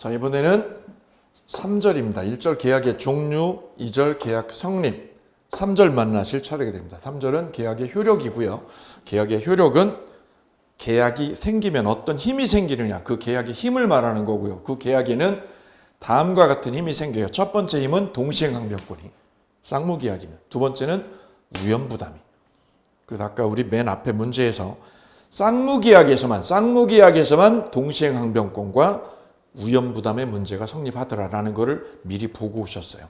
자, 이번에는 3절입니다. 1절 계약의 종류, 2절 계약 성립, 3절 만나실 차례가 됩니다. 3절은 계약의 효력이고요. 계약의 효력은 계약이 생기면 어떤 힘이 생기느냐, 그 계약의 힘을 말하는 거고요. 그 계약에는 다음과 같은 힘이 생겨요. 첫 번째 힘은 동시행항변권이 쌍무계약이면, 두 번째는 위험부담이. 그래서 아까 우리 맨 앞에 문제에서 쌍무계약에서만 동시행항변권과 위험부담의 문제가 성립하더라라는 것을 미리 보고 오셨어요.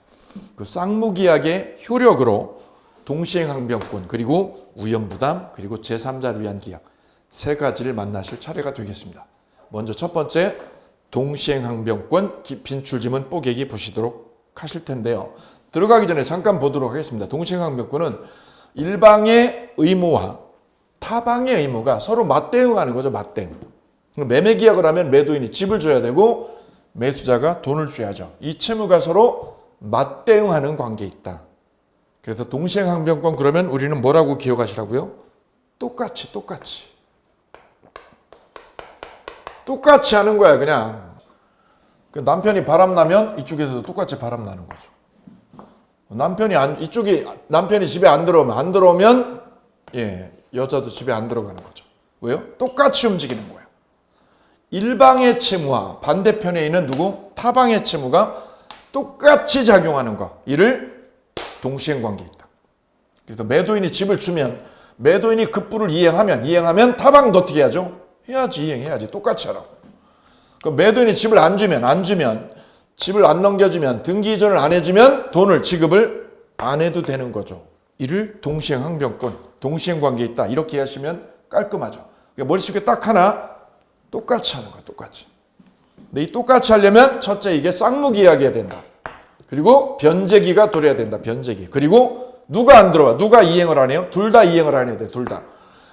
그 쌍무계약의 효력으로 동시행항변권, 그리고 위험부담, 그리고 제3자를 위한 계약, 세 가지를 만나실 차례가 되겠습니다. 먼저 첫 번째, 동시행항변권 빈출지문 뽀개기 보시도록 하실 텐데요. 들어가기 전에 잠깐 보도록 하겠습니다. 동시행항변권은 일방의 의무와 타방의 의무가 서로 맞대응하는 거죠. 맞대응. 매매계약을 하면 매도인이 집을 줘야 되고 매수자가 돈을 줘야죠. 이 채무가 서로 맞대응하는 관계에 있다. 그래서 동시행항변권 그러면 우리는 뭐라고 기억하시라고요? 똑같이 하는 거야. 그냥 남편이 바람나면 이쪽에서도 똑같이 바람나는 거죠. 남편이 집에 안 들어오면 여자도 집에 안 들어가는 거죠. 왜요? 똑같이 움직이는 거예요. 일방의 채무와 반대편에 있는 타방의 채무가 똑같이 작용하는 거, 이를 동시행관계에 있다. 그래서 매도인이 집을 주면 매도인이 급부를 이행하면 타방도 어떻게 해야죠? 이행해야지. 똑같이 하라고. 그럼 매도인이 집을 안 주면 집을 안 넘겨주면, 등기 이전을 안 해주면 돈을 지급을 안 해도 되는 거죠. 이를 동시행항변권, 동시행관계에 있다. 이렇게 하시면 깔끔하죠. 그러니까 머릿속에 딱 하나 똑같이 하는 거야. 똑같이. 근데 이 똑같이 하려면 첫째, 이게 쌍무계약이어야 된다. 그리고 변제기가 들어야 된다. 변제기. 그리고 누가 안 들어와? 누가 이행을 안 해요? 둘 다 이행을 안 해야 돼. 둘 다.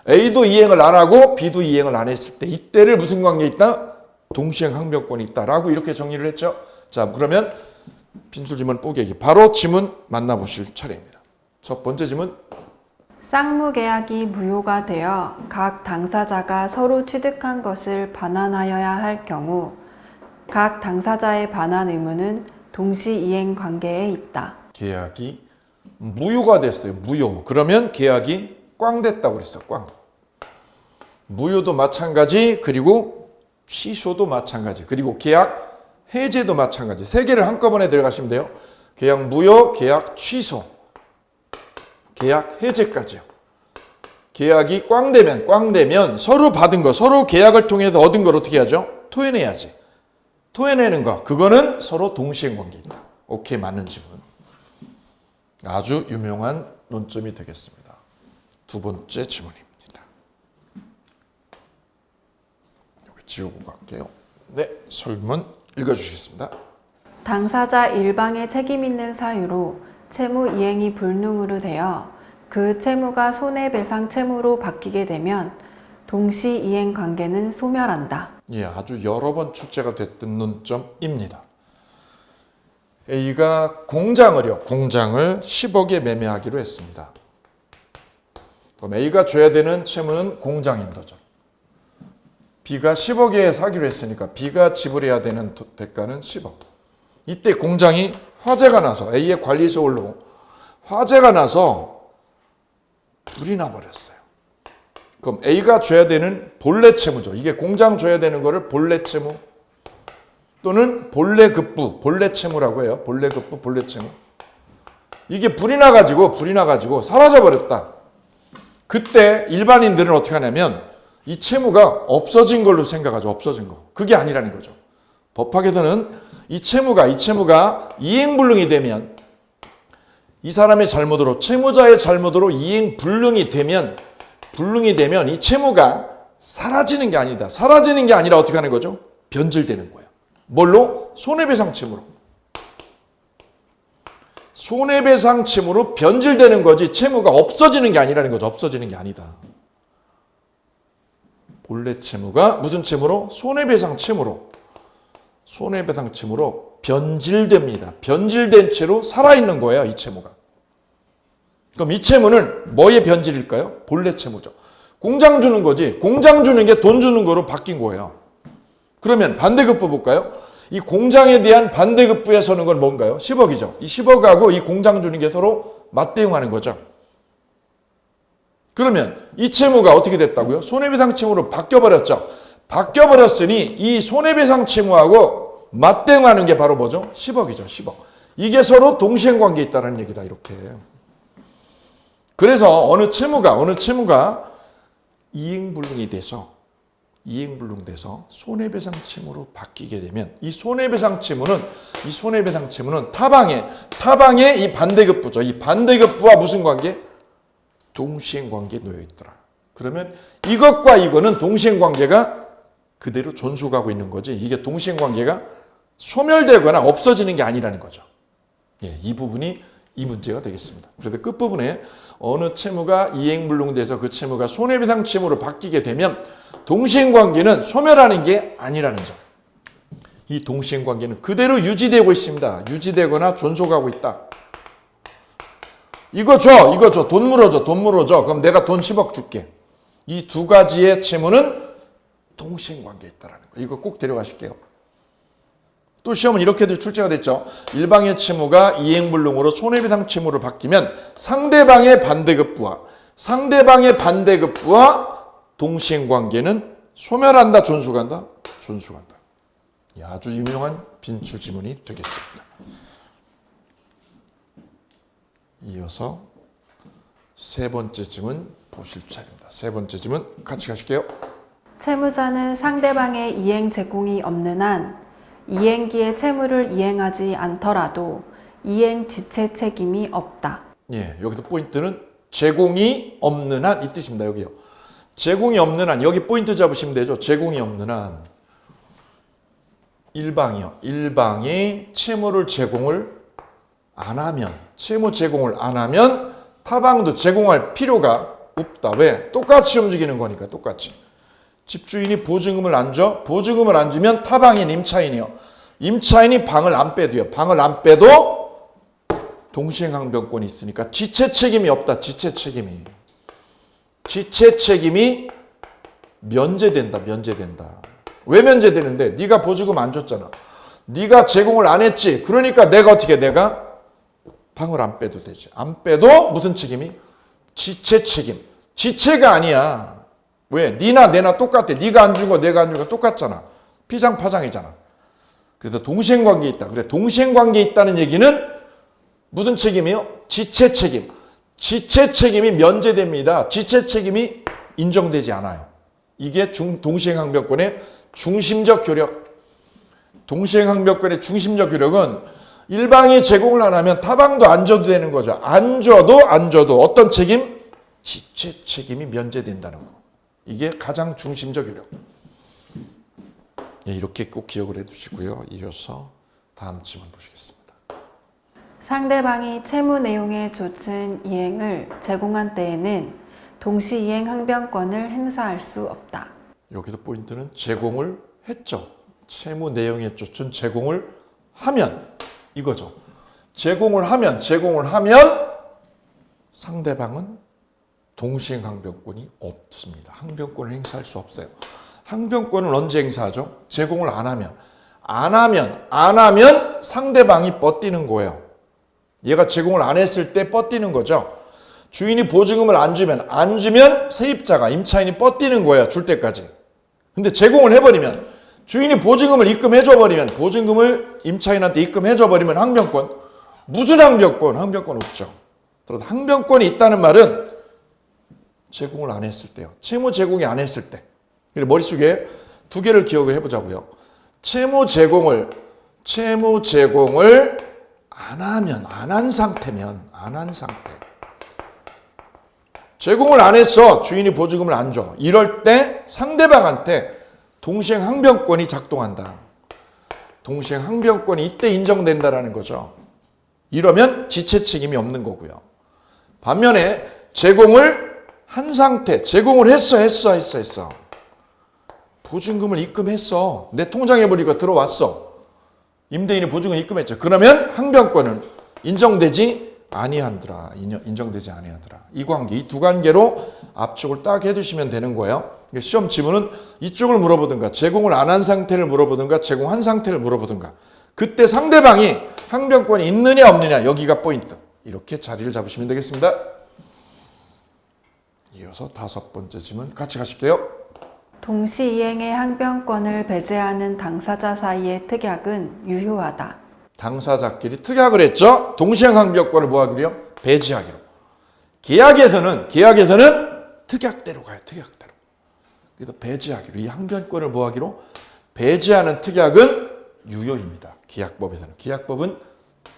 A도 이행을 안 하고 B도 이행을 안 했을 때 이때를 무슨 관계에 있다? 동시행항변권이 있다라고 이렇게 정리를 했죠. 자, 그러면 빈출지문 뽀개기. 바로 지문 만나보실 차례입니다. 첫 번째 지문. 쌍무계약이 무효가 되어 각 당사자가 서로 취득한 것을 반환하여야 할 경우 각 당사자의 반환 의무는 동시이행 관계에 있다. 계약이 무효가 됐어요. 무효. 그러면 계약이 꽝 됐다고 그랬어. 꽝. 무효도 마찬가지, 그리고 취소도 마찬가지, 그리고 계약 해제도 마찬가지. 세 개를 한꺼번에 들어가시면 돼요. 계약 무효, 계약 취소, 계약 해제까지요. 계약이 꽝 되면 서로 받은 거, 서로 계약을 통해서 얻은 걸 어떻게 하죠? 토해내야지. 토해내는 거, 그거는 서로 동시행 관계입니다. 오케이, 맞는 지문. 아주 유명한 논점이 되겠습니다. 두 번째 지문입니다. 여기 지우고 갈게요. 네, 설문 읽어주시겠습니다. 당사자 일방의 책임 있는 사유로 채무 이행이 불능으로 되어 그 채무가 손해배상 채무로 바뀌게 되면 동시이행 관계는 소멸한다. 예, 아주 여러 번 출제가 됐던 논점입니다. A가 공장을 10억에 매매하기로 했습니다. 그럼 A가 줘야 되는 채무는 공장인도죠. B가 10억에 사기로 했으니까 B가 지불해야 되는 대가는 10억. 이때 공장이 화재가 나서, A의 관리소홀로 화재가 나서 불이 나버렸어요. 그럼 A가 줘야 되는 본래 채무죠. 이게 공장 줘야 되는 거를 본래 채무 또는 본래 급부, 본래 채무라고 해요. 본래 급부, 본래 채무. 이게 불이 나가지고 사라져버렸다. 그때 일반인들은 어떻게 하냐면 이 채무가 없어진 걸로 생각하죠. 없어진 거. 그게 아니라는 거죠. 법학에서는 이 채무가 이행불능이 되면, 이 사람의 잘못으로, 채무자의 잘못으로 이행불능이 되면 이 채무가 사라지는 게 아니다. 사라지는 게 아니라 어떻게 하는 거죠? 변질되는 거예요. 뭘로? 손해배상 채무로. 손해배상 채무로 변질되는 거지 채무가 없어지는 게 아니라는 거죠. 없어지는 게 아니다. 본래 채무가 무슨 채무로? 손해배상 채무로 변질됩니다. 변질된 채로 살아있는 거예요. 이 채무가. 그럼 이 채무는 뭐의 변질일까요? 본래 채무죠. 공장 주는 거지. 공장 주는 게 돈 주는 거로 바뀐 거예요. 그러면 반대급부 볼까요? 이 공장에 대한 반대급부에 서는 건 뭔가요? 10억이죠. 이 10억하고 이 공장 주는 게 서로 맞대응하는 거죠. 그러면 이 채무가 어떻게 됐다고요? 손해배상 채무로 바뀌어버렸죠. 바뀌어버렸으니 이 손해배상 채무하고 맞대응하는 게 바로 뭐죠? 10억이죠. 10억. 이게 서로 동시행관계에 있다는 얘기다. 이렇게. 그래서 어느 채무가 이행불능이 돼서 손해배상 채무로 바뀌게 되면 이 손해배상 채무는 타방에 이 반대급부죠. 이 반대급부와 무슨 관계? 동시행관계에 놓여 있더라. 그러면 이것과 이거는 동시행관계가 그대로 존속하고 있는 거지. 이게 동시행관계가 소멸되거나 없어지는 게 아니라는 거죠. 예, 이 부분이 이 문제가 되겠습니다. 그래서 끝부분에 어느 채무가 이행불능돼서 그 채무가 손해배상 채무로 바뀌게 되면 동시행관계는 소멸하는 게 아니라는 점. 이 동시행관계는 그대로 유지되고 있습니다. 유지되거나 존속하고 있다. 이거 줘. 돈 물어줘. 그럼 내가 돈 10억 줄게. 이 두 가지의 채무는 동시행관계에 있다라는 거. 이거 꼭 데려가실게요. 또 시험은 이렇게도 출제가 됐죠. 일방의 채무가 이행불능으로 손해배상 채무로 바뀌면 상대방의 반대급부와 동시행관계는 소멸한다, 존속한다? 존속한다. 아주 유명한 빈출 지문이 되겠습니다. 이어서 세 번째 지문 보실 차례입니다. 세 번째 지문 같이 가실게요. 채무자는 상대방의 이행 제공이 없는 한 이행기에 채무를 이행하지 않더라도 이행 지체 책임이 없다. 예, 여기서 포인트는 제공이 없는 한 이 뜻입니다. 여기요. 제공이 없는 한 여기 포인트 잡으시면 되죠. 제공이 없는 한 일방이 채무를 제공을 안 하면 타방도 제공할 필요가 없다. 왜? 똑같이 움직이는 거니까 똑같이. 집주인이 보증금을 안 줘? 보증금을 안 주면 타방인 임차인이요. 임차인이 방을 안 빼도요. 방을 안 빼도 동시행항변권이 있으니까 지체 책임이 없다. 지체 책임이 면제된다. 왜 면제되는데? 네가 보증금 안 줬잖아. 네가 제공을 안 했지. 그러니까 내가 방을 안 빼도 되지. 안 빼도 무슨 책임이? 지체 책임. 지체가 아니야. 왜? 니나 내나 똑같아. 네가 안 준 거 내가 안 준 거 똑같잖아. 피상파장이잖아. 그래서 동시행관계에 있다. 그래, 동시행관계에 있다는 얘기는 무슨 책임이요? 지체 책임. 지체 책임이 면제됩니다. 지체 책임이 인정되지 않아요. 이게 동시행항변권의 중심적 효력. 동시행항변권의 중심적 효력은 일방이 제공을 안 하면 타방도 안 줘도 되는 거죠. 안 줘도 어떤 책임? 지체 책임이 면제된다는 거. 이게 가장 중심적 효력. 예, 이렇게 꼭 기억을 해두시고요. 이어서 다음 질문 보시겠습니다. 상대방이 채무 내용에 좇은 이행을 제공한 때에는 동시이행 항변권을 행사할 수 없다. 여기서 포인트는 제공을 했죠. 채무 내용에 좇은 제공을 하면 이거죠. 제공을 하면 상대방은 동시행 항변권이 없습니다. 항변권을 행사할 수 없어요. 항변권은 언제 행사하죠? 제공을 안 하면 상대방이 뻗뛰는 거예요. 얘가 제공을 안 했을 때 뻗뛰는 거죠. 주인이 보증금을 안 주면 세입자가 임차인이 뻗뛰는 거예요. 줄 때까지. 근데 제공을 해버리면 주인이 보증금을 입금해줘버리면 보증금을 임차인한테 입금해줘버리면 항변권. 무슨 항변권? 항변권 없죠. 그래서 항변권이 있다는 말은 제공을 안 했을 때요. 채무 제공이 안 했을 때. 머릿속에 두 개를 기억을 해보자고요. 채무 제공을 안 한 상태. 제공을 안 했어. 주인이 보증금을 안 줘. 이럴 때 상대방한테 동시행 항변권이 작동한다. 동시행 항변권이 이때 인정된다라는 거죠. 이러면 지체 책임이 없는 거고요. 반면에 제공을 한 상태, 제공을 했어. 보증금을 입금했어. 내 통장에 보니까 들어왔어. 임대인이 보증금 입금했죠. 그러면 항변권은 인정되지 아니한더라. 인정되지 아니하더라. 이 관계, 이 두 관계로 압축을 딱 해두시면 되는 거예요. 시험 지문은 이쪽을 물어보든가 제공을 안 한 상태를 물어보든가 제공한 상태를 물어보든가 그때 상대방이 항변권이 있느냐 없느냐 여기가 포인트. 이렇게 자리를 잡으시면 되겠습니다. 이어서 5번째 지문 같이 가실게요. 동시이행의 항변권을 배제하는 당사자 사이의 특약은 유효하다. 당사자끼리 특약을 했죠. 동시행 항변권을 뭐하기로요? 배제하기로. 계약에서는 특약대로 가요. 특약대로. 그래서 배제하기로. 이 항변권을 뭐하기로? 배제하는 특약은 유효입니다. 계약법은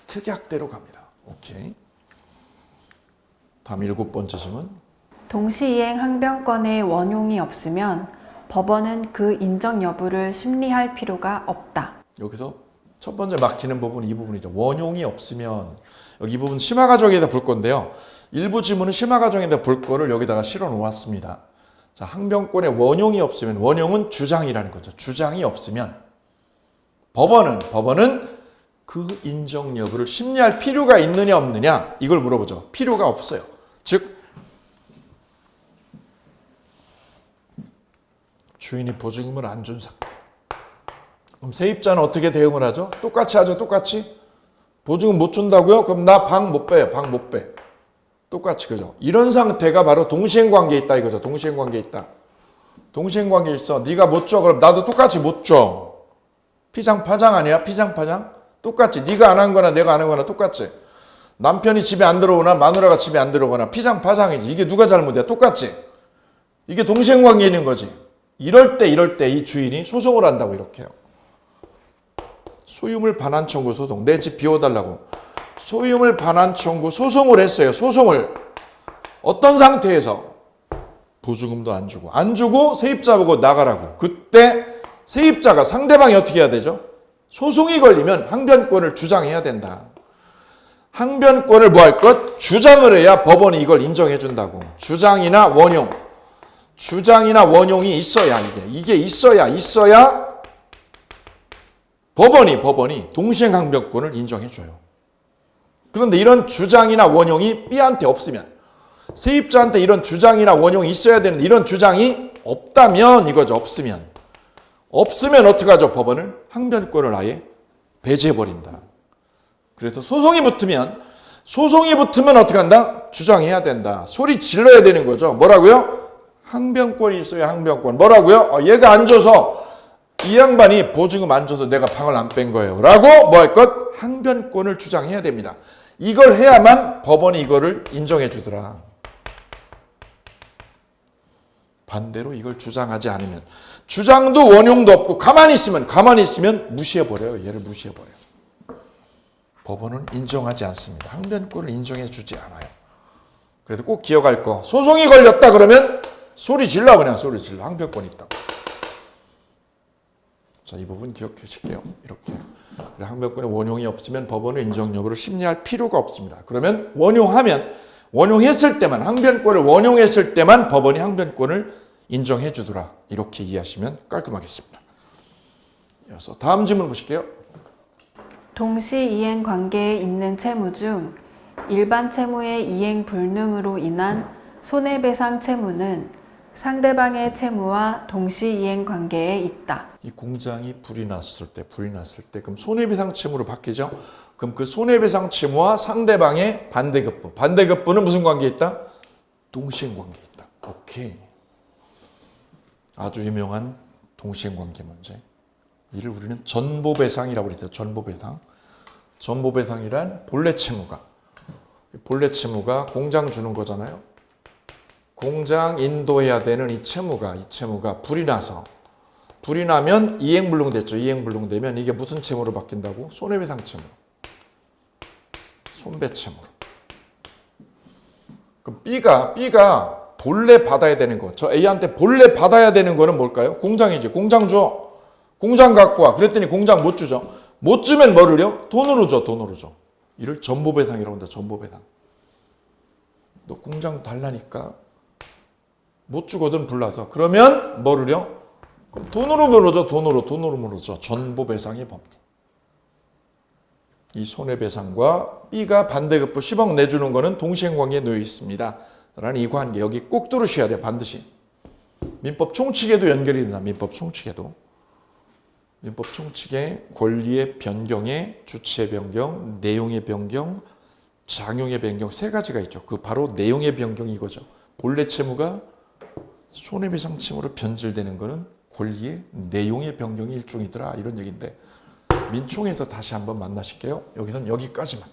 특약대로 갑니다. 오케이. 다음 7번째 질문. 동시이행 항변권의 원용이 없으면 법원은 그 인정 여부를 심리할 필요가 없다. 여기서 첫 번째 막히는 부분 이 부분이죠. 원용이 없으면 여기 이 부분 심화과정에다 볼 건데요. 일부 지문은 심화과정에다 볼 거를 여기다가 실어 놓았습니다. 자, 항변권에 원용이 없으면 원용은 주장이라는 거죠. 주장이 없으면 법원은 그 인정 여부를 심리할 필요가 있느냐 없느냐 이걸 물어보죠. 필요가 없어요. 즉 주인이 보증금을 안 준 상태. 그럼 세입자는 어떻게 대응을 하죠? 똑같이 하죠. 똑같이. 보증금 못 준다고요? 그럼 나 방 못 빼요. 방 못 빼. 똑같이 그죠? 이런 상태가 바로 동시행관계에 있다 이거죠. 동시행관계에 있다. 동시행관계에 있어. 네가 못 줘. 그럼 나도 똑같이 못 줘. 피장파장 아니야? 피장파장? 똑같이. 네가 안 한 거나 내가 안 한 거나 똑같이. 남편이 집에 안 들어오나 마누라가 집에 안 들어오거나 피장파장이지. 이게 누가 잘못이야? 똑같이. 이게 동시행관계에 있는 거지. 이럴 때 이 주인이 소송을 한다고 이렇게 해요. 소유물 반환 청구 소송. 내 집 비워달라고. 소유물 반환 청구 소송을 했어요. 소송을. 어떤 상태에서? 보증금도 안 주고 세입자 보고 나가라고. 그때 세입자가 상대방이 어떻게 해야 되죠? 소송이 걸리면 항변권을 주장해야 된다. 항변권을 뭐 할 것? 주장을 해야 법원이 이걸 인정해 준다고. 주장이나 원용이 있어야 이게 있어야 법원이 동시행 항변권을 인정해 줘요. 그런데 이런 주장이나 원용이 B한테 없으면 세입자한테 이런 주장이나 원용이 있어야 되는데 이런 주장이 없다면 이거죠. 없으면 어떡하죠? 법원은 항변권을 아예 배제해 버린다. 그래서 소송이 붙으면 어떻게 한다? 주장해야 된다. 소리 질러야 되는 거죠. 뭐라고요? 항변권이 있어요. 항변권. 뭐라고요? 얘가 안 줘서 이 양반이 보증금 안 줘서 내가 방을 안 뺀 거예요. 라고 뭐 할 것? 항변권을 주장해야 됩니다. 이걸 해야만 법원이 이거를 인정해 주더라. 반대로 이걸 주장하지 않으면 주장도 원용도 없고 가만히 있으면 무시해버려요. 얘를 무시해버려요. 법원은 인정하지 않습니다. 항변권을 인정해 주지 않아요. 그래서 꼭 기억할 거. 소송이 걸렸다 그러면 소리 질러. 항변권이 있다고. 자, 이 부분 기억해 주실게요. 이렇게. 항변권에 원용이 없으면 법원의 인정 여부를 심리할 필요가 없습니다. 그러면 원용했을 때만 항변권을 원용했을 때만 법원이 항변권을 인정해 주더라. 이렇게 이해하시면 깔끔하겠습니다. 이어서 다음 질문 보실게요. 동시이행 관계에 있는 채무 중 일반 채무의 이행 불능으로 인한 손해배상 채무는 상대방의 채무와 동시이행 관계에 있다. 이 공장이 불이 났을 때 그럼 손해배상 채무로 바뀌죠. 그럼 그 손해배상 채무와 상대방의 반대급부는 무슨 관계에 있다? 동시행 관계에 있다. 오케이. 아주 유명한 동시행 관계 문제. 이를 우리는 전보배상이라고 그랬죠. 전보배상이란 본래 채무가 공장 주는 거잖아요. 공장 인도해야 되는 이 채무가 불이 나면 이행불능 됐죠. 이행불능 되면 이게 무슨 채무로 바뀐다고? 손해배상 채무. 손배채무로. 그럼 B가 본래 받아야 되는 거. 저 A한테 본래 받아야 되는 거는 뭘까요? 공장이지. 공장 줘. 공장 갖고 와. 그랬더니 공장 못 주죠. 못 주면 뭐를요? 돈으로 줘. 이를 전보배상이라고 한다. 전보배상. 너 공장 달라니까 못 주거든 불나서. 그러면 뭐를요? 돈으로 물어줘. 돈으로 물어줘. 전보배상의 범죄. 이 손해배상과 B가 반대급부 10억 내주는 거는 동시행관계에 놓여 있습니다. 라는 이 관계 여기 꼭 들으셔야 돼요. 반드시. 민법 총칙에도 연결이 된다. 민법 총칙에도. 민법 총칙의 권리의 변경에 주체의 변경, 내용의 변경, 작용의 변경 세 가지가 있죠. 그 바로 내용의 변경이 이거죠. 본래 채무가 손해배상 채무로 변질되는 거는 권리의 내용의 변경이 일종이더라. 이런 얘기인데 민총에서 다시 한번 만나실게요. 여기선 여기까지만.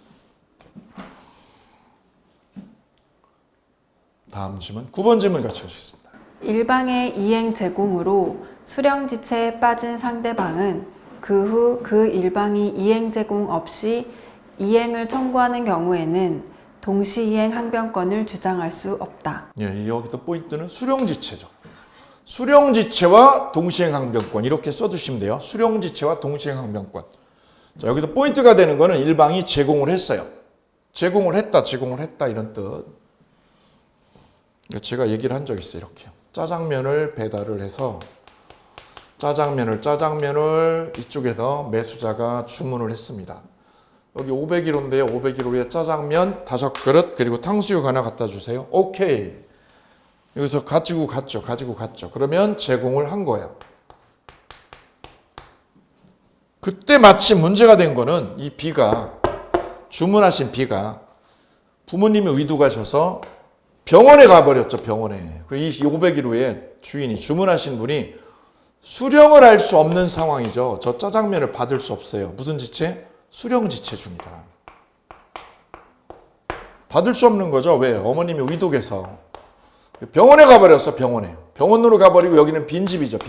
다음 질문 9번 질문 같이 하시겠습니다. 일방의 이행 제공으로 수령지체에 빠진 상대방은 그 후 그 일방이 이행 제공 없이 이행을 청구하는 경우에는 동시이행 항변권을 주장할 수 없다. 예, 여기서 포인트는 수령지체죠. 수령지체와 동시행 항변권 이렇게 써두시면 돼요. 수령지체와 동시행 항변권. 자, 여기서 포인트가 되는 거는 일방이 제공을 했어요. 제공을 했다 이런 뜻. 제가 얘기를 한 적 있어요. 이렇게 짜장면을 배달을 해서 짜장면을 이쪽에서 매수자가 주문을 했습니다. 여기 501호인데요. 501호에 짜장면 5그릇 그리고 탕수육 하나 갖다 주세요. 오케이. 여기서 가지고 갔죠. 그러면 제공을 한 거야. 그때 마침 문제가 된 거는 이 B가 주문하신 B가 부모님이 의도가셔서 병원에 가버렸죠. 병원에. 그 501호에 주인이 주문하신 분이 수령을 할 수 없는 상황이죠. 저 짜장면을 받을 수 없어요. 무슨 지체? 수령지체 중이다. 받을 수 없는 거죠. 왜? 어머님이 의도해서 병원에 가버렸어. 병원으로 가버리고 여기는 빈집이죠.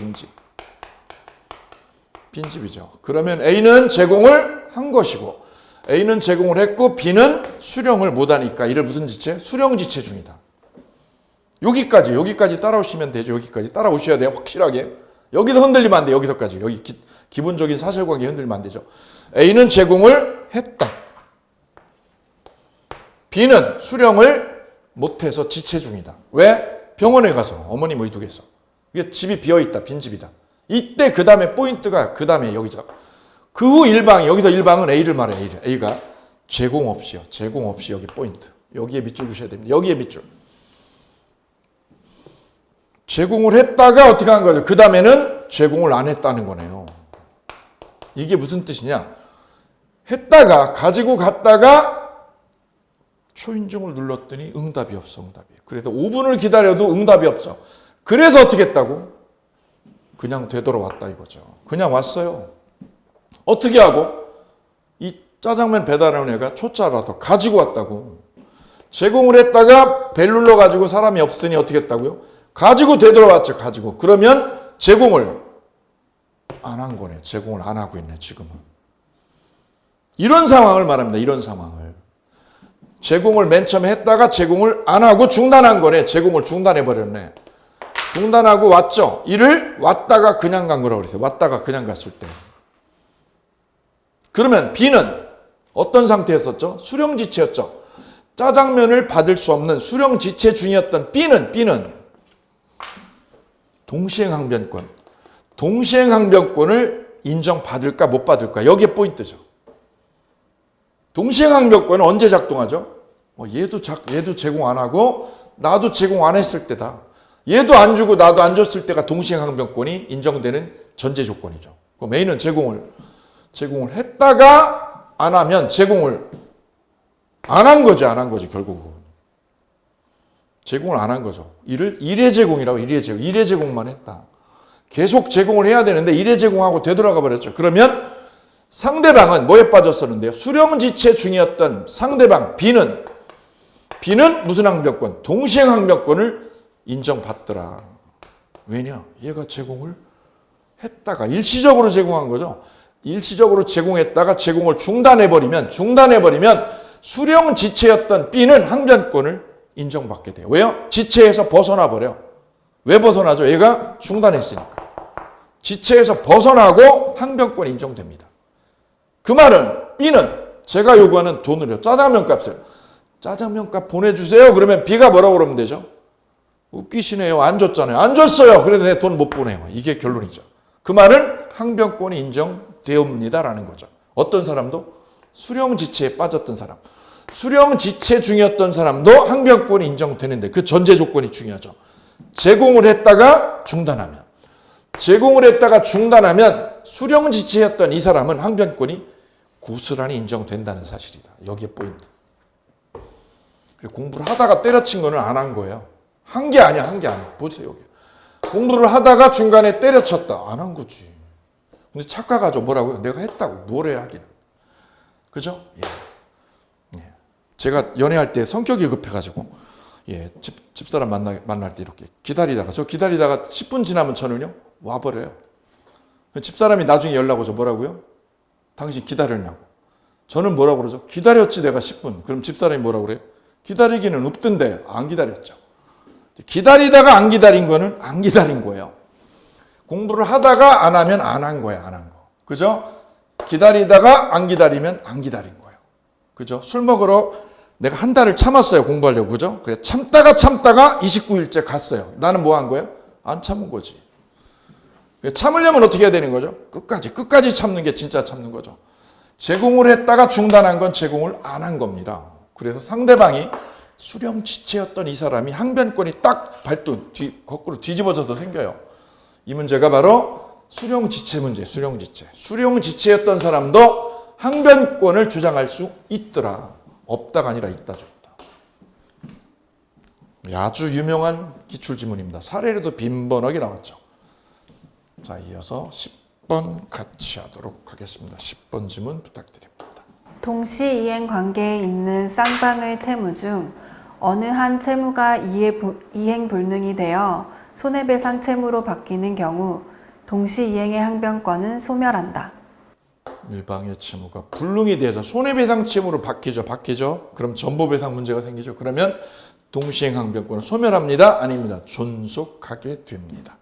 빈집이죠. 그러면 A는 제공을 한 것이고 A는 제공을 했고 B는 수령을 못하니까 이를 무슨 지체? 수령지체 중이다. 여기까지 따라오시면 되죠. 여기까지 따라오셔야 돼요. 확실하게. 여기서 흔들리면 안 돼요. 여기서까지. 여기 기본적인 사실관계 흔들리면 안 되죠. A는 제공을 했다. B는 수령을 못해서 지체 중이다. 왜? 병원에 가서 어머님 의도해서. 이게 집이 비어있다. 빈집이다. 이때 그 다음에 포인트가 그 다음에 여기죠. 그 후 일방이 여기서 일방은 A를 말해요. A가 제공 없이요. 제공 없이 여기 포인트. 여기에 밑줄 주셔야 됩니다. 여기에 밑줄. 제공을 했다가 어떻게 한 거죠? 그 다음에는 제공을 안 했다는 거네요. 이게 무슨 뜻이냐? 했다가 가지고 갔다가 초인종을 눌렀더니 응답이 없어. 그래서 5분을 기다려도 응답이 없어. 그래서 어떻게 했다고? 그냥 되돌아왔다 이거죠. 그냥 왔어요. 어떻게 하고? 이 짜장면 배달하는 애가 초짜라서 가지고 왔다고. 제공을 했다가 벨 눌러가지고 사람이 없으니 어떻게 했다고요? 가지고 되돌아왔죠. 그러면 제공을 안 한 거네. 제공을 안 하고 있네. 지금은. 이런 상황을 말합니다. 이런 상황을. 제공을 맨 처음에 했다가 제공을 안 하고 중단한 거네. 제공을 중단해버렸네. 중단하고 왔죠. 이를 왔다가 그냥 간 거라고 그랬어요. 왔다가 그냥 갔을 때. 그러면 B는 어떤 상태였었죠? 수령지체였죠. 짜장면을 받을 수 없는 수령지체 중이었던 B는 동시행항변권. 동시행항변권을 인정받을까 못 받을까. 여기에 포인트죠. 동시행항변권은 언제 작동하죠? 얘도 제공 안 하고 나도 제공 안 했을 때다. 얘도 안 주고 나도 안 줬을 때가 동시행항변권이 인정되는 전제 조건이죠. 그럼 A는 제공을 했다가 안 하면 제공을 안 한 거지 결국은. 제공을 안 한 거죠. 이를 일회 제공이라고. 일회 제공만 했다. 계속 제공을 해야 되는데 일회 제공하고 되돌아가 버렸죠. 그러면 상대방은 뭐에 빠졌었는데요? 수령지체 중이었던 상대방 B는 무슨 항변권? 동시행항변권을 인정받더라. 왜냐? 얘가 제공을 했다가 일시적으로 제공한 거죠. 일시적으로 제공했다가 제공을 중단해버리면 수령지체였던 B는 항변권을 인정받게 돼요. 왜요? 지체에서 벗어나 버려. 왜 벗어나죠? 얘가 중단했으니까. 지체에서 벗어나고 항변권이 인정됩니다. 그 말은 B는 제가 요구하는 돈을요. 짜장면 값 보내주세요. 그러면 B가 뭐라고 그러면 되죠? 웃기시네요. 안 줬잖아요. 안 줬어요. 그래도 내 돈 못 보내요. 이게 결론이죠. 그 말은 항변권이 인정되옵니다라는 거죠. 어떤 사람도 수령지체에 빠졌던 사람. 수령지체 중이었던 사람도 항변권이 인정되는데 그 전제 조건이 중요하죠. 제공을 했다가 중단하면. 제공을 했다가 중단하면 수령지체였던 이 사람은 항변권이 고스란히 인정된다는 사실이다. 여기에 포인트. 공부를 하다가 때려친 거는 안 한 거예요. 한 게 아니야, 한 게 아니야. 보세요, 여기. 공부를 하다가 중간에 때려쳤다. 안 한 거지. 근데 착각하죠. 뭐라고요? 내가 했다고. 뭘 해야 하기는. 그죠? 예. 예. 제가 연애할 때 성격이 급해가지고, 예. 집사람 만날 때 이렇게 기다리다가, 저 기다리다가 10분 지나면 저는요, 와버려요. 집사람이 나중에 연락 오죠. 뭐라고요? 당신 기다렸냐고. 저는 뭐라고 그러죠? 기다렸지, 내가 10분. 그럼 집사람이 뭐라고 그래요? 기다리기는 없던데, 안 기다렸죠. 기다리다가 안 기다린 거는 안 기다린 거예요. 공부를 하다가 안 하면 안 한 거야, 안 한 거. 그죠? 기다리다가 안 기다리면 안 기다린 거예요. 그죠? 술 먹으러 내가 한 달을 참았어요, 공부하려고. 그죠? 그래, 참다가 29일째 갔어요. 나는 뭐 한 거예요? 안 참은 거지. 참으려면 어떻게 해야 되는 거죠? 끝까지 참는 게 진짜 참는 거죠. 제공을 했다가 중단한 건 제공을 안 한 겁니다. 그래서 상대방이 수령지체였던 이 사람이 항변권이 딱 거꾸로 뒤집어져서 생겨요. 이 문제가 바로 수령지체 문제, 수령지체. 수령지체였던 사람도 항변권을 주장할 수 있더라. 없다가 아니라 있다, 좋다. 아주 유명한 기출지문입니다. 사례로도 빈번하게 나왔죠. 자, 이어서 10번 같이 하도록 하겠습니다. 10번 지문 부탁드립니다. 동시이행 관계에 있는 쌍방의 채무 중 어느 한 채무가 이행 불능이 되어 손해배상 채무로 바뀌는 경우 동시이행의 항변권은 소멸한다. 일방의 채무가 불능이 돼서 손해배상 채무로 바뀌죠. 그럼 전보배상 문제가 생기죠. 그러면 동시이행 항변권은 소멸합니다. 아닙니다. 존속하게 됩니다.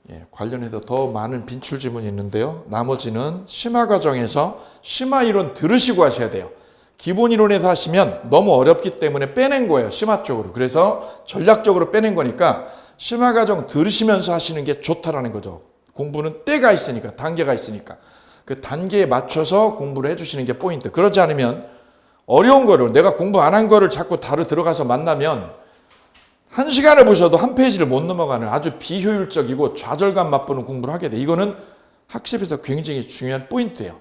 예, 관련해서 더 많은 빈출 지문이 있는데요. 나머지는 심화 과정에서 심화 이론 들으시고 하셔야 돼요. 기본 이론에서 하시면 너무 어렵기 때문에 빼낸 거예요. 심화 쪽으로. 그래서 전략적으로 빼낸 거니까 심화 과정 들으시면서 하시는 게 좋다라는 거죠. 공부는 때가 있으니까, 단계가 있으니까. 그 단계에 맞춰서 공부를 해주시는 게 포인트. 그렇지 않으면 어려운 거를, 내가 공부 안 한 거를 자꾸 다루 들어가서 만나면 한 시간을 보셔도 한 페이지를 못 넘어가는 아주 비효율적이고 좌절감 맛보는 공부를 하게 돼. 이거는 학습에서 굉장히 중요한 포인트예요.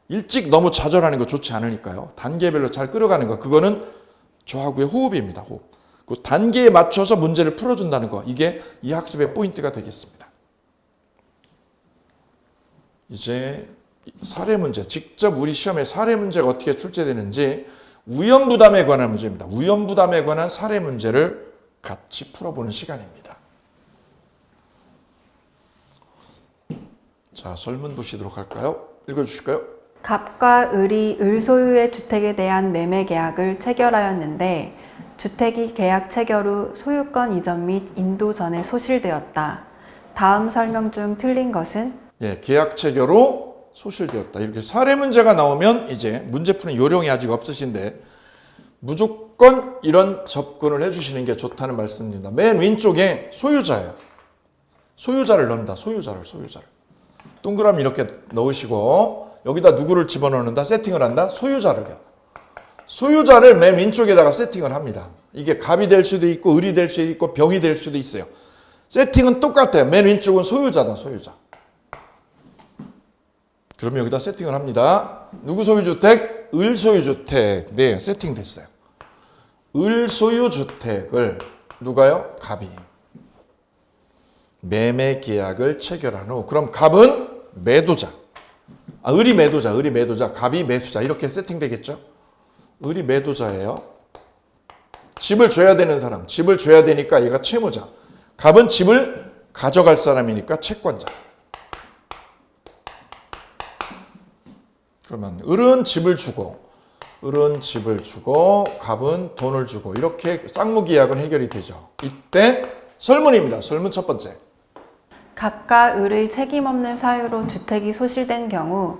일찍 너무 좌절하는 거 좋지 않으니까요. 단계별로 잘 끌어가는 거. 그거는 저하고의 호흡입니다. 호흡. 그 단계에 맞춰서 문제를 풀어준다는 거. 이게 이 학습의 포인트가 되겠습니다. 이제 사례 문제. 직접 우리 시험에 사례 문제가 어떻게 출제되는지 위험부담에 관한 문제입니다. 위험부담에 관한 사례 문제를 같이 풀어보는 시간입니다. 자, 설문 보시도록 할까요? 읽어주실까요? 갑과 을이 을 소유의 주택에 대한 매매 계약을 체결하였는데 주택이 계약 체결 후 소유권 이전 및 인도 전에 소실되었다. 다음 설명 중 틀린 것은? 예, 계약 체결 후 소실되었다. 이렇게 사례 문제가 나오면 이제 문제 푸는 요령이 아직 없으신데 무조건 이런 접근을 해주시는 게 좋다는 말씀입니다. 맨 왼쪽에 소유자예요. 소유자를 넣는다. 소유자를. 동그라미 이렇게 넣으시고 여기다 누구를 집어넣는다? 세팅을 한다? 소유자를요. 소유자를 맨 왼쪽에다가 세팅을 합니다. 이게 갑이 될 수도 있고 을이 될 수도 있고 병이 될 수도 있어요. 세팅은 똑같아요. 맨 왼쪽은 소유자다. 소유자. 그러면 여기다 세팅을 합니다. 누구 소유주택? 을 소유주택. 네, 세팅됐어요. 을 소유주택을 누가요? 갑이. 매매 계약을 체결한 후. 그럼 갑은 매도자. 을이 매도자. 갑이 매수자. 이렇게 세팅되겠죠? 을이 매도자예요. 집을 줘야 되는 사람. 집을 줘야 되니까 얘가 채무자. 갑은 집을 가져갈 사람이니까 채권자. 그러면 을은 집을 주고 갑은 돈을 주고 이렇게 쌍무계약은 해결이 되죠. 이때 설문입니다. 설문 첫 번째. 갑과 을의 책임 없는 사유로 주택이 소실된 경우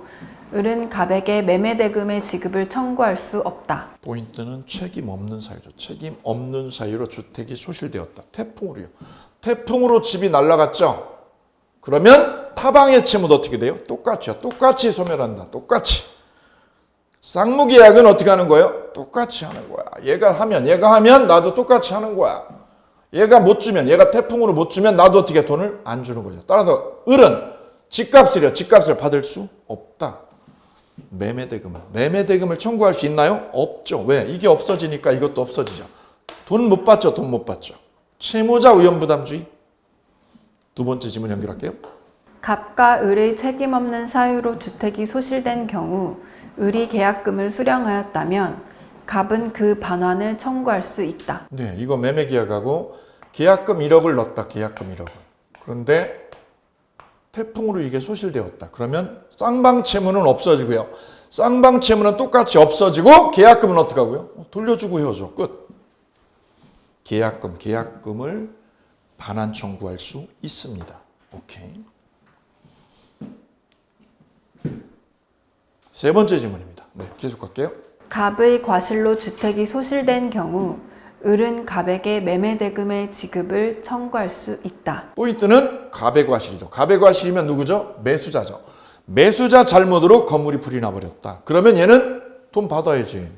을은 갑에게 매매 대금의 지급을 청구할 수 없다. 포인트는 책임 없는 사유죠. 책임 없는 사유로 주택이 소실되었다. 태풍으로요. 태풍으로 집이 날아갔죠. 그러면 타방의 채무도 어떻게 돼요? 똑같이 소멸한다. 똑같이. 쌍무계약은 어떻게 하는 거예요? 똑같이 하는 거야. 얘가 하면 나도 똑같이 하는 거야. 얘가 못 주면, 얘가 태풍으로 못 주면 나도 어떻게 돈을 안 주는 거죠. 따라서 을은 집값을 받을 수 없다. 매매대금을 청구할 수 있나요? 없죠. 왜? 이게 없어지니까 이것도 없어지죠. 돈 못 받죠. 돈 못 받죠. 채무자 의연부담주의. 두 번째 질문 연결할게요. 갑과 을의 책임 없는 사유로 주택이 소실된 경우 을이 계약금을 수령하였다면 갑은 그 반환을 청구할 수 있다. 네, 이거 매매계약하고 계약금 1억을 넣었다. 계약금 1억을. 그런데 태풍으로 이게 소실되었다. 그러면 쌍방채무는 없어지고요. 쌍방채무는 똑같이 없어지고 계약금은 어떻게 하고요? 돌려주고 헤어져. 끝. 계약금을 반환 청구할 수 있습니다. 오케이. 세 번째 질문입니다. 네, 계속 갈게요. 갑의 과실로 주택이 소실된 경우 을은 갑에게 매매대금의 지급을 청구할 수 있다. 포인트는 갑의 과실이죠. 갑의 과실이면 누구죠? 매수자죠. 매수자 잘못으로 건물이 불이 나버렸다. 그러면 얘는 돈 받아야지.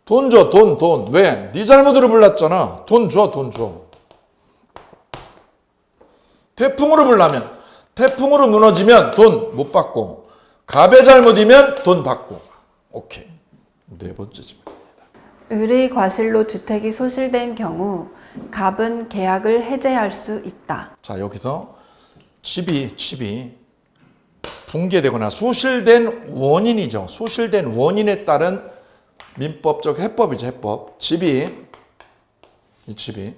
돈 줘, 돈. 왜? 네 잘못으로 불났잖아. 돈 줘. 태풍으로 불나면, 태풍으로 무너지면 돈 못 받고, 갑의 잘못이면 돈 받고. 오케이. 네 번째 질문. 을의 과실로 주택이 소실된 경우 갑은 계약을 해제할 수 있다. 자, 여기서 집이 붕괴되거나 소실된 원인이죠. 소실된 원인에 따른 민법적 해법이죠. 해법. 이 집이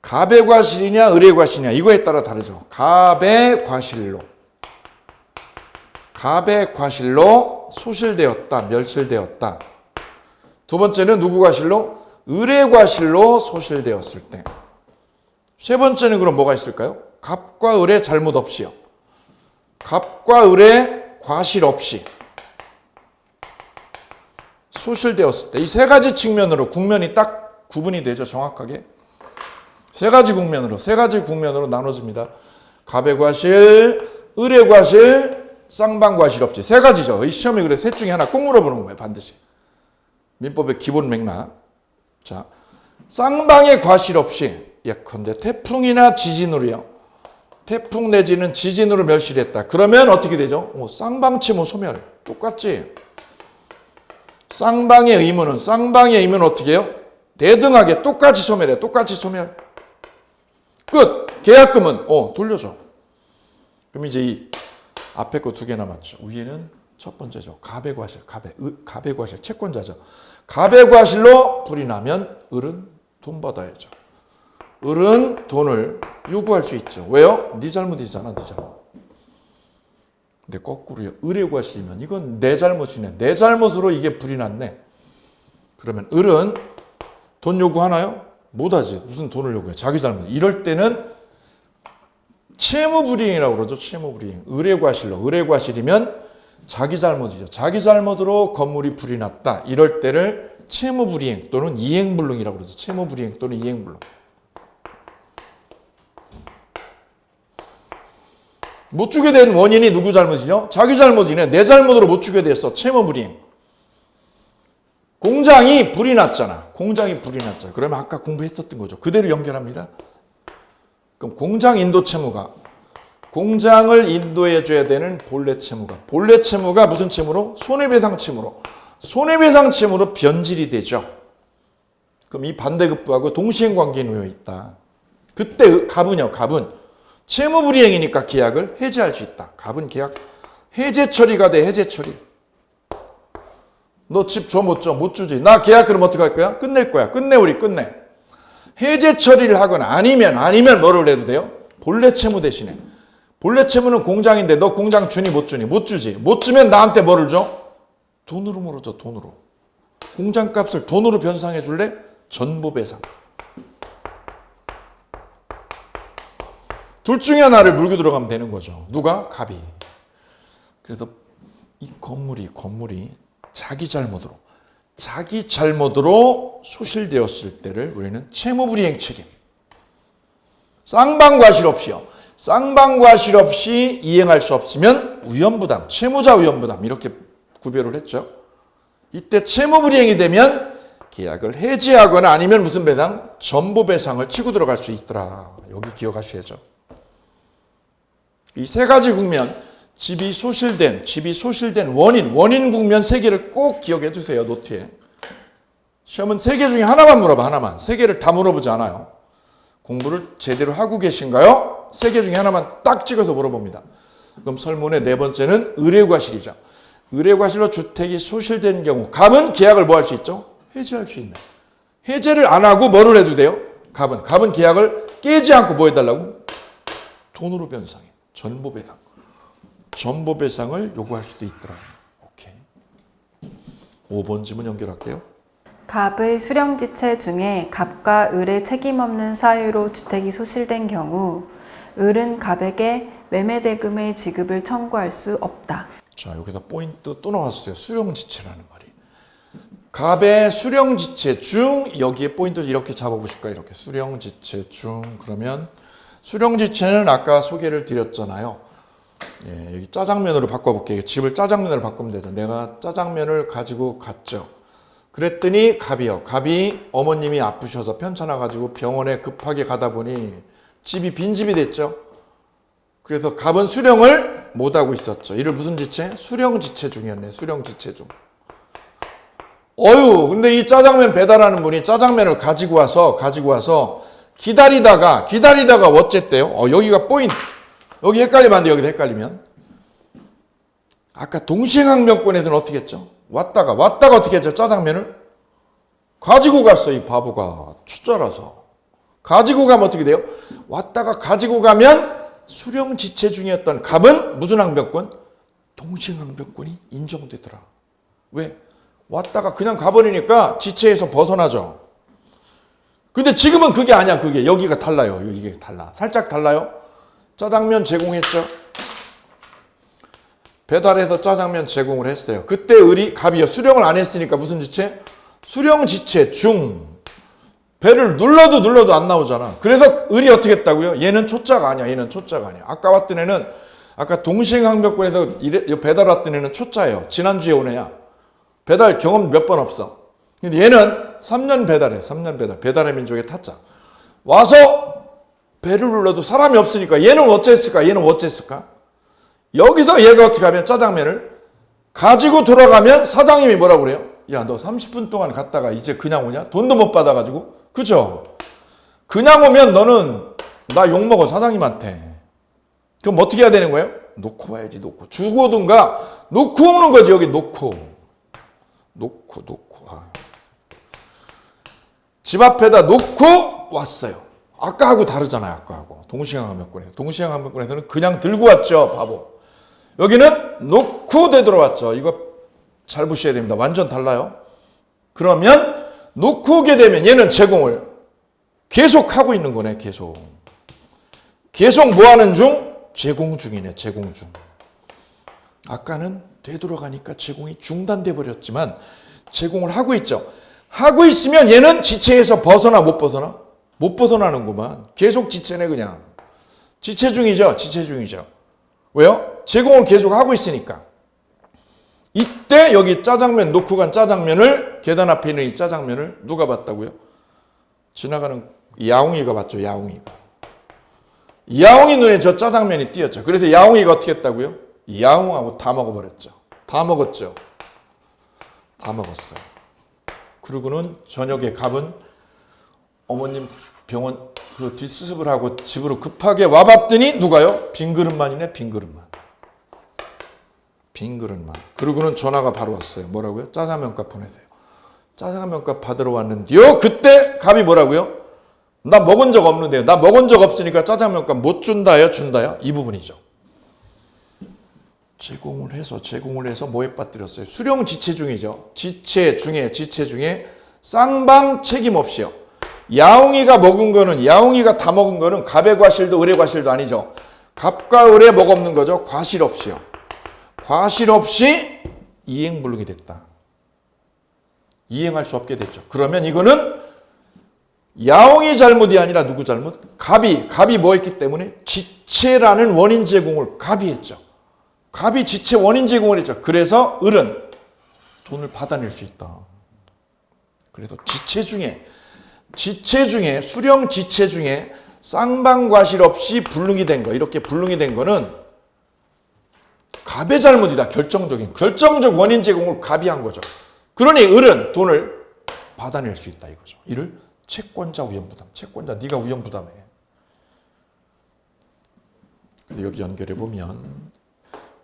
갑의 과실이냐 을의 과실이냐 이거에 따라 다르죠. 갑의 과실로 소실되었다, 멸실되었다. 두 번째는 누구 과실로? 을의 과실로 소실되었을 때. 세 번째는 그럼 뭐가 있을까요? 갑과 을의 잘못 없이요. 갑과 을의 과실 없이 소실되었을 때. 이 세 가지 측면으로 국면이 딱 구분이 되죠. 정확하게. 세 가지 국면으로 나눠집니다. 갑의 과실, 을의 과실, 쌍방 과실 없지. 세 가지죠. 이 시험에 그래 셋 중에 하나 꼭 물어보는 거예요. 반드시. 민법의 기본 맥락. 자, 쌍방의 과실 없이 예컨대 태풍이나 지진으로요. 태풍 내지는 지진으로 멸실했다. 그러면 어떻게 되죠? 쌍방채무 소멸. 똑같지. 쌍방의 의무는 어떻게 해요? 대등하게 똑같이 소멸해. 똑같이 소멸. 끝. 계약금은 돌려줘. 그럼 이제 이 앞에 거 두 개 남았죠. 위에는 첫 번째죠. 갑의 과실, 채권자죠. 갑의 과실로 불이 나면 을은 돈 받아야죠. 을은 돈을 요구할 수 있죠. 왜요? 네 잘못이잖아, 네 잘못. 근데 거꾸로요. 을의 과실이면 이건 내 잘못이네. 내 잘못으로 이게 불이 났네. 그러면 을은 돈 요구하나요? 못하지. 무슨 돈을 요구해? 자기 잘못. 이럴 때는 채무불이행이라고 그러죠. 채무불이행. 을의 과실이면 자기 잘못이죠. 자기 잘못으로 건물이 불이 났다. 이럴 때를 채무불이행 또는 이행불능이라고 그러죠. 채무불이행 또는 이행불능. 못 주게 된 원인이 누구 잘못이죠? 자기 잘못이네. 내 잘못으로 못 주게 됐어. 채무불이행. 공장이 불이 났잖아. 그러면 아까 공부했었던 거죠. 그대로 연결합니다. 그럼 공장 인도 채무가 공장을 인도해 줘야 되는 본래 채무가 무슨 채무로? 손해배상 채무로 변질이 되죠. 그럼 이 반대급부하고 동시행 관계에 놓여 있다. 그때 갑은 채무불이행이니까 계약을 해제할 수 있다. 갑은 계약 해제 처리가 돼. 해제 처리. 너 집 줘 못 줘? 못 주지. 나 계약 그럼 어떻게 할 거야? 끝낼 거야. 끝내. 해제 처리를 하거나 아니면 뭐를 해도 돼요? 본래 채무 대신에. 본래 채무는 공장인데 너 공장 주니 못 주니? 못 주지. 못 주면 나한테 뭐를 줘? 돈으로 물어줘. 돈으로. 공장값을 돈으로 변상해 줄래? 전부배상. 둘 중에 하나를 물고 들어가면 되는 거죠. 누가? 갑이. 그래서 이 건물이 자기 잘못으로 소실되었을 때를 우리는 채무불이행 책임. 쌍방과실 없이요. 쌍방과실 없이 이행할 수 없으면 위험부담, 채무자 위험부담 이렇게 구별을 했죠. 이때 채무불이행이 되면 계약을 해지하거나 아니면 무슨 배상? 전부배상을 치고 들어갈 수 있더라. 여기 기억하셔야죠. 이 세 가지 국면, 집이 소실된 원인 국면 세 개를 꼭 기억해 두세요. 노트에. 시험은 세 개 중에 하나만 물어봐. 하나만. 세 개를 다 물어보지 않아요. 공부를 제대로 하고 계신가요? 세 개 중에 하나만 딱 찍어서 물어봅니다. 그럼 설문의 네 번째는 의뢰과실이죠. 의뢰과실로 주택이 소실된 경우 갑은 계약을 뭐 할 수 있죠? 해지할 수 있네. 해제를 안 하고 뭐를 해도 돼요? 갑은 계약을 깨지 않고 뭐 해달라고? 돈으로 변상해. 전보배상. 전보배상을 요구할 수도 있더라. 오케이. 5번 지문 연결할게요. 갑의 수령지체 중에 갑과 을의 책임 없는 사유로 주택이 소실된 경우 을은 갑에게 매매대금의 지급을 청구할 수 없다. 자, 여기다 포인트 또 나왔어요. 수령지체라는 말이. 갑의 수령지체 중 여기에 포인트 이렇게 잡아보실까? 이렇게 수령지체 중 그러면 수령지체는 아까 소개를 드렸잖아요. 예, 여기 짜장면으로 바꿔볼게요. 집을 짜장면으로 바꾸면 되죠. 내가 짜장면을 가지고 갔죠. 그랬더니 갑이 어머님이 아프셔서 편찮아가지고 병원에 급하게 가다 보니 집이 빈집이 됐죠. 그래서 갑은 수령을 못하고 있었죠. 이를 무슨 지체? 수령지체 중이었네. 수령지체 중. 근데 이 짜장면 배달하는 분이 짜장면을 가지고 와서 기다리다가 어쨌대요? 여기가 포인트. 여기 헷갈리면 안 돼. 여기도 헷갈리면. 아까 동시행항변권에서는 어떻게 했죠? 왔다가 어떻게 했죠? 짜장면을 가지고 갔어. 이 바보가 추짜라서. 가지고 가면 어떻게 돼요? 왔다가 가지고 가면 수령지체 중이었던 갑은 무슨 항변권? 동시행항변권이 인정되더라. 왜? 왔다가 그냥 가버리니까 지체에서 벗어나죠. 근데 지금은 그게 아니야. 그게 여기가 달라요. 이게 달라. 살짝 달라요. 짜장면 제공했죠. 배달해서 짜장면 제공을 했어요. 그때 갑이요. 수령을 안 했으니까 무슨 지체? 수령지체 중. 배를 눌러도 안 나오잖아. 그래서 을이 어떻게 했다고요? 얘는 초짜가 아니야. 아까 왔던 애는 아까 동시행항변권에서 배달 왔던 애는 초짜예요. 지난주에 온 애야. 배달 경험 몇 번 없어. 근데 얘는 3년 배달해. 3년 배달. 배달의 민족의 타짜. 와서 배를 눌러도 사람이 없으니까 얘는 어쨌을까? 여기서 얘가 어떻게 하면 짜장면을 가지고 돌아가면 사장님이 뭐라고 그래요? 야, 너 30분 동안 갔다가 이제 그냥 오냐? 돈도 못 받아가지고. 그죠? 그냥 오면 너는 나 욕먹어, 사장님한테. 그럼 어떻게 해야 되는 거예요? 놓고 와야지, 놓고. 주고 오든가 놓고 오는 거지, 여기 놓고. 집 앞에다 놓고 왔어요. 아까하고 다르잖아요, 아까하고. 동시행항변권에서는 그냥 들고 왔죠, 바보. 여기는 놓고 되돌아왔죠. 이거 잘 보셔야 됩니다. 완전 달라요. 그러면 놓고 오게 되면 얘는 제공을 계속 하고 있는 거네. 계속 뭐 하는 중? 제공 중이네. 제공 중. 아까는 되돌아가니까 제공이 중단돼 버렸지만 제공을 하고 있죠. 하고 있으면 얘는 지체에서 벗어나 못 벗어나? 못 벗어나는구만. 계속 지체네 그냥. 지체 중이죠. 왜요? 제공을 계속 하고 있으니까. 이때 여기 짜장면 놓고 간 짜장면을 계단 앞에 있는 이 짜장면을 누가 봤다고요? 지나가는 야옹이가 봤죠. 야옹이 눈에 저 짜장면이 띄었죠. 그래서 야옹이가 어떻게 했다고요? 야옹하고 다 먹어버렸죠. 다 먹었어요. 그리고는 저녁에 갑은 어머님 병원 그 뒷수습을 하고 집으로 급하게 와봤더니 누가요? 빈 그릇만. 그리고는 전화가 바로 왔어요. 뭐라고요? 짜장면값 보내세요. 짜장면값 받으러 왔는데요. 그때 갑이 뭐라고요? 나 먹은 적 없는데요. 나 먹은 적 없으니까 짜장면값 못 준다요? 이 부분이죠. 제공을 해서 뭐에 빠뜨렸어요? 수령 지체 중이죠. 지체 중에 쌍방 책임 없이요. 야옹이가 다 먹은 거는 갑의 과실도 을의 과실도 아니죠. 갑과 을의 뭐가 없는 거죠? 과실 없이요. 과실 없이 이행불능이 됐다. 이행할 수 없게 됐죠. 그러면 이거는 야옹이 잘못이 아니라 누구 잘못? 갑이 뭐 했기 때문에 지체라는 원인 제공을 갑이 했죠. 갑이 지체 원인 제공을 했죠. 그래서 을은 돈을 받아낼 수 있다. 그래서 지체 중에 수령 지체 중에 쌍방과실 없이 불능이 된 거, 이렇게 불능이 된 거는 갑의 잘못이다. 결정적 원인 제공을 갑이 한 거죠. 그러니 을은 돈을 받아낼 수 있다 이거죠. 이를 채권자 우연부담. 채권자 네가 우연부담해. 여기 연결해 보면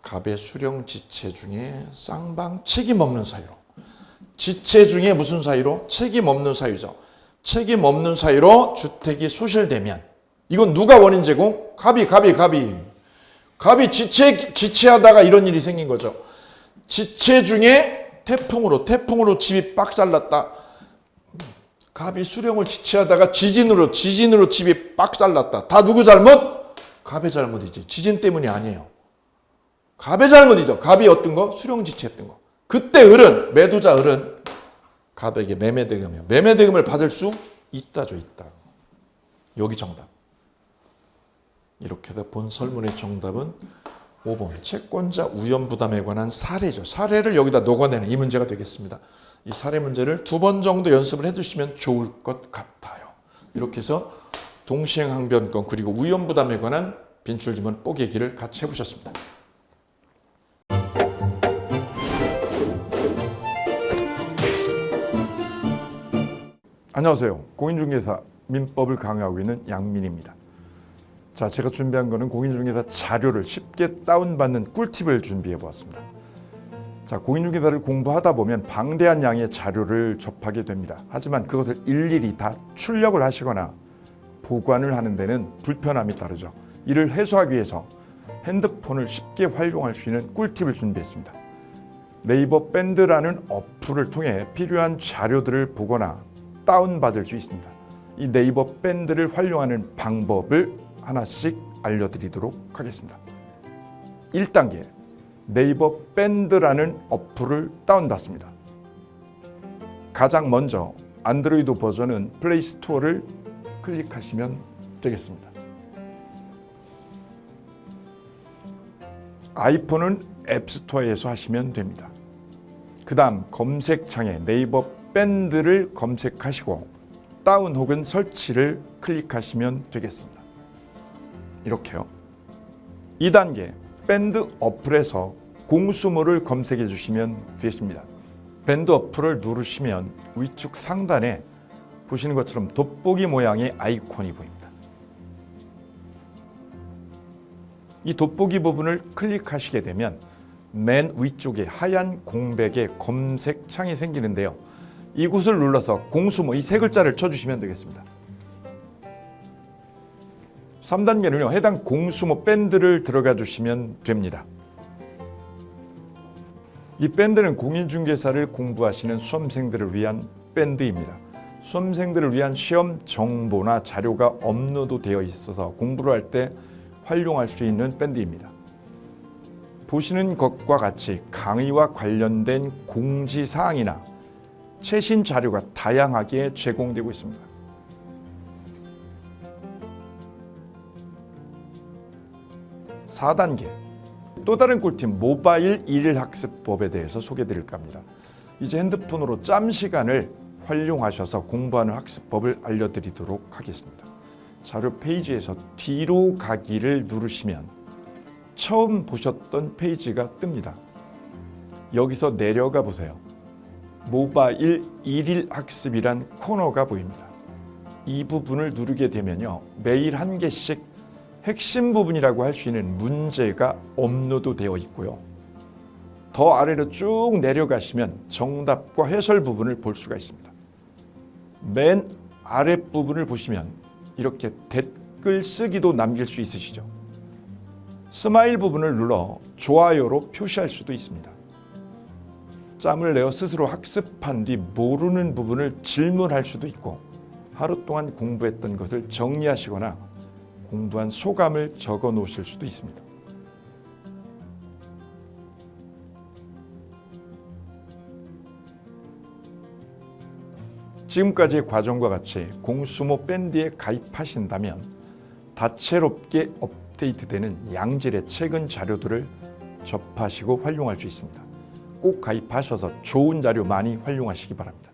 갑의 수령 지체 중에 쌍방 책임 없는 사유로, 지체 중에 무슨 사유로? 책임 없는 사유죠. 책임 없는 사유로 주택이 소실되면 이건 누가 원인 제공? 갑이 지체하다가 이런 일이 생긴 거죠. 지체 중에 태풍으로 집이 빡살났다. 갑이 수령을 지체하다가 지진으로 집이 빡살났다. 다 누구 잘못? 갑의 잘못이지. 지진 때문이 아니에요. 갑의 잘못이죠. 갑이 어떤 거? 수령 지체했던 거. 그때 매도자 을은 갑에게 매매대금을 받을 수 있다죠. 있다. 여기 정답. 이렇게 해서 본 설문의 정답은 5번 채권자 우연부담에 관한 사례죠. 사례를 여기다 녹아내는 이 문제가 되겠습니다. 이 사례 문제를 2번 정도 연습을 해두시면 좋을 것 같아요. 이렇게 해서 동시행항변권 그리고 우연부담에 관한 빈출지문 뽀개기를 같이 해보셨습니다. 안녕하세요. 공인중개사 민법을 강의하고 있는 양민입니다. 자, 제가 준비한 거는 공인중개사 자료를 쉽게 다운받는 꿀팁을 준비해 보았습니다. 자, 공인중개사를 공부하다 보면 방대한 양의 자료를 접하게 됩니다. 하지만 그것을 일일이 다 출력을 하시거나 보관을 하는 데는 불편함이 따르죠. 이를 해소하기 위해서 핸드폰을 쉽게 활용할 수 있는 꿀팁을 준비했습니다. 네이버 밴드라는 어플을 통해 필요한 자료들을 보거나 다운받을 수 있습니다. 이 네이버 밴드를 활용하는 방법을 하나씩 알려드리도록 하겠습니다. 1단계, 네이버 밴드라는 어플을 다운받습니다. 가장 먼저 안드로이드 버전은 플레이 스토어를 클릭하시면 되겠습니다. 아이폰은 앱스토어에서 하시면 됩니다. 그 다음 검색창에 네이버 밴드를 검색하시고 다운 혹은 설치를 클릭하시면 되겠습니다. 이렇게요. 2단계 밴드 어플에서 공수모를 검색해 주시면 되겠습니다. 밴드 어플을 누르시면 위쪽 상단에 보시는 것처럼 돋보기 모양의 아이콘이 보입니다. 이 돋보기 부분을 클릭하시게 되면 맨 위쪽에 하얀 공백의 검색창이 생기는데요. 이곳을 눌러서 공수모 이 세 글자를 쳐주시면 되겠습니다. 3단계는요. 해당 공수모 밴드를 들어가 주시면 됩니다. 이 밴드는 공인중개사를 공부하시는 수험생들을 위한 밴드입니다. 수험생들을 위한 시험 정보나 자료가 업로드되어 있어서 공부를 할 때 활용할 수 있는 밴드입니다. 보시는 것과 같이 강의와 관련된 공지사항이나 최신 자료가 다양하게 제공되고 있습니다. (4단계) 또 다른 꿀팁 모바일 일일학습법에 대해서 소개드릴까 합니다. 이제 핸드폰으로 짬 시간을 활용하셔서 공부하는 학습법을 알려드리도록 하겠습니다. 자료 페이지에서 뒤로 가기를 누르시면 처음 보셨던 페이지가 뜹니다. 여기서 내려가 보세요. 모바일 일일 학습이란 코너가 보입니다. 이 부분을 누르게 되면요. 매일 한 개씩 핵심 부분이라고 할 수 있는 문제가 업로드되어 있고요. 더 아래로 쭉 내려가시면 정답과 해설 부분을 볼 수가 있습니다. 맨 아랫부분을 보시면 이렇게 댓글 쓰기도 남길 수 있으시죠. 스마일 부분을 눌러 좋아요로 표시할 수도 있습니다. 짬을 내어 스스로 학습한 뒤 모르는 부분을 질문할 수도 있고 하루 동안 공부했던 것을 정리하시거나 공부한 소감을 적어 놓으실 수도 있습니다. 지금까지의 과정과 같이 공수모 밴드에 가입하신다면 다채롭게 업데이트되는 양질의 최근 자료들을 접하시고 활용할 수 있습니다. 꼭 가입하셔서 좋은 자료 많이 활용하시기 바랍니다.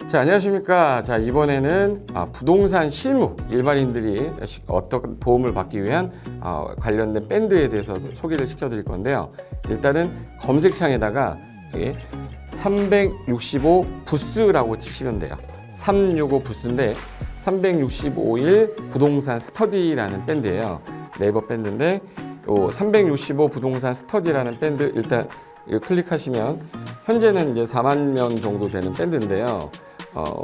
자, 안녕하십니까. 자, 이번에는 부동산 실무, 일반인들이 어떤 도움을 받기 위한 관련된 밴드에 대해서 소개를 시켜드릴 건데요. 일단은 검색창에다가 365 부스라고 치시면 돼요. 365 부스인데 365일 부동산 스터디라는 밴드예요. 네이버 밴드인데 365 부동산 스터디라는 밴드 일단 클릭하시면 현재는 이제 4만 명 정도 되는 밴드인데요.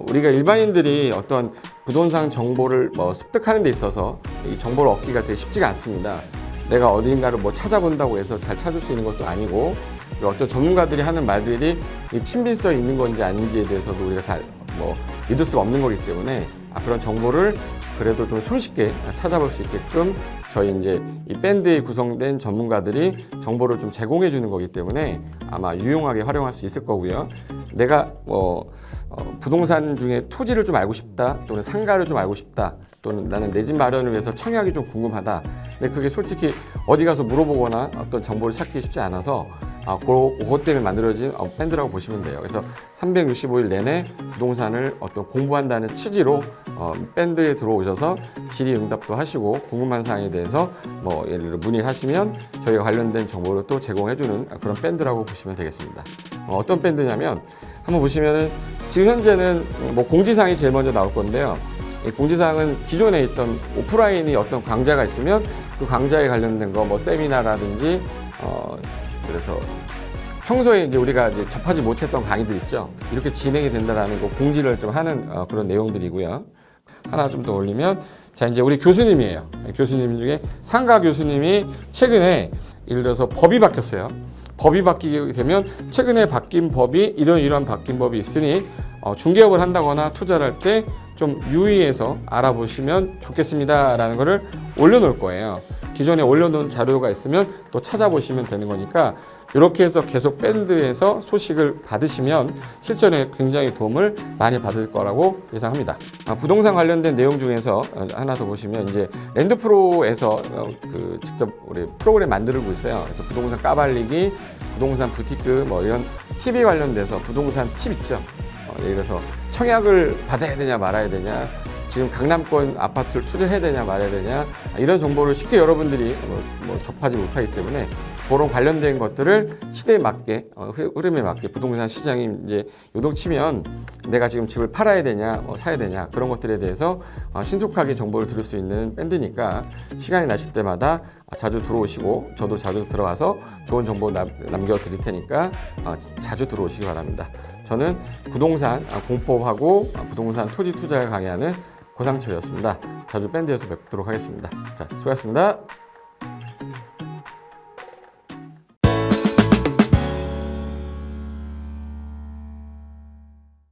우리가 일반인들이 어떤 부동산 정보를 습득하는 데 있어서 이 정보를 얻기가 되게 쉽지가 않습니다. 내가 어딘가를 찾아본다고 해서 잘 찾을 수 있는 것도 아니고, 어떤 전문가들이 하는 말들이 친밀성이 있는 건지 아닌지에 대해서도 우리가 잘 믿을 수가 없는 거기 때문에 그런 정보를 그래도 좀 손쉽게 찾아볼 수 있게끔 저희 이제 이 밴드에 구성된 전문가들이 정보를 좀 제공해 주는 거기 때문에 아마 유용하게 활용할 수 있을 거고요. 내가 부동산 중에 토지를 좀 알고 싶다, 또는 상가를 좀 알고 싶다, 또는 나는 내 집 마련을 위해서 청약이 좀 궁금하다. 근데 그게 솔직히 어디 가서 물어보거나 어떤 정보를 찾기 쉽지 않아서 그것 때문에 만들어진 밴드라고 보시면 돼요. 그래서 365일 내내 부동산을 어떤 공부한다는 취지로 밴드에 들어오셔서 질의응답도 하시고 궁금한 사항에 대해서 예를 들어 문의를 하시면 저희가 관련된 정보를 또 제공해주는 그런 밴드라고 보시면 되겠습니다. 어떤 밴드냐면 한번 보시면은 지금 현재는 공지사항이 제일 먼저 나올 건데요. 이 공지사항은 기존에 있던 오프라인이 어떤 강좌가 있으면 그 강좌에 관련된 거 세미나라든지 그래서 평소에 이제 우리가 이제 접하지 못했던 강의들 있죠. 이렇게 진행이 된다라는 거 공지를 좀 하는 그런 내용들이고요. 하나 좀 더 올리면 자, 이제 우리 교수님이에요. 교수님 중에 상가 교수님이 최근에 예를 들어서 법이 바뀌었어요. 법이 바뀌게 되면 최근에 바뀐 법이 이런 바뀐 법이 있으니 중개업을 한다거나 투자를 할 때 좀 유의해서 알아보시면 좋겠습니다라는 거를 올려놓을 거예요. 기존에 올려놓은 자료가 있으면 또 찾아보시면 되는 거니까 이렇게 해서 계속 밴드에서 소식을 받으시면 실전에 굉장히 도움을 많이 받을 거라고 예상합니다. 부동산 관련된 내용 중에서 하나 더 보시면 이제 랜드프로에서 직접 우리 프로그램 만들고 있어요. 그래서 부동산 까발리기, 부동산 부티크 이런 TV 관련돼서 부동산 팁 있죠. 예를 들어서 청약을 받아야 되냐 말아야 되냐, 지금 강남권 아파트를 투자해야 되냐 말아야 되냐, 이런 정보를 쉽게 여러분들이 접하지 못하기 때문에 그런 관련된 것들을 시대에 맞게 흐름에 맞게 부동산 시장이 이제 요동치면 내가 지금 집을 팔아야 되냐 사야 되냐 그런 것들에 대해서 신속하게 정보를 들을 수 있는 밴드니까 시간이 나실 때마다 자주 들어오시고 저도 자주 들어가서 좋은 정보 남겨드릴 테니까 자주 들어오시기 바랍니다. 저는 부동산 공법하고 부동산 토지 투자를 강의하는 고상철이었습니다. 자주 밴드에서 뵙도록 하겠습니다. 자, 수고하셨습니다.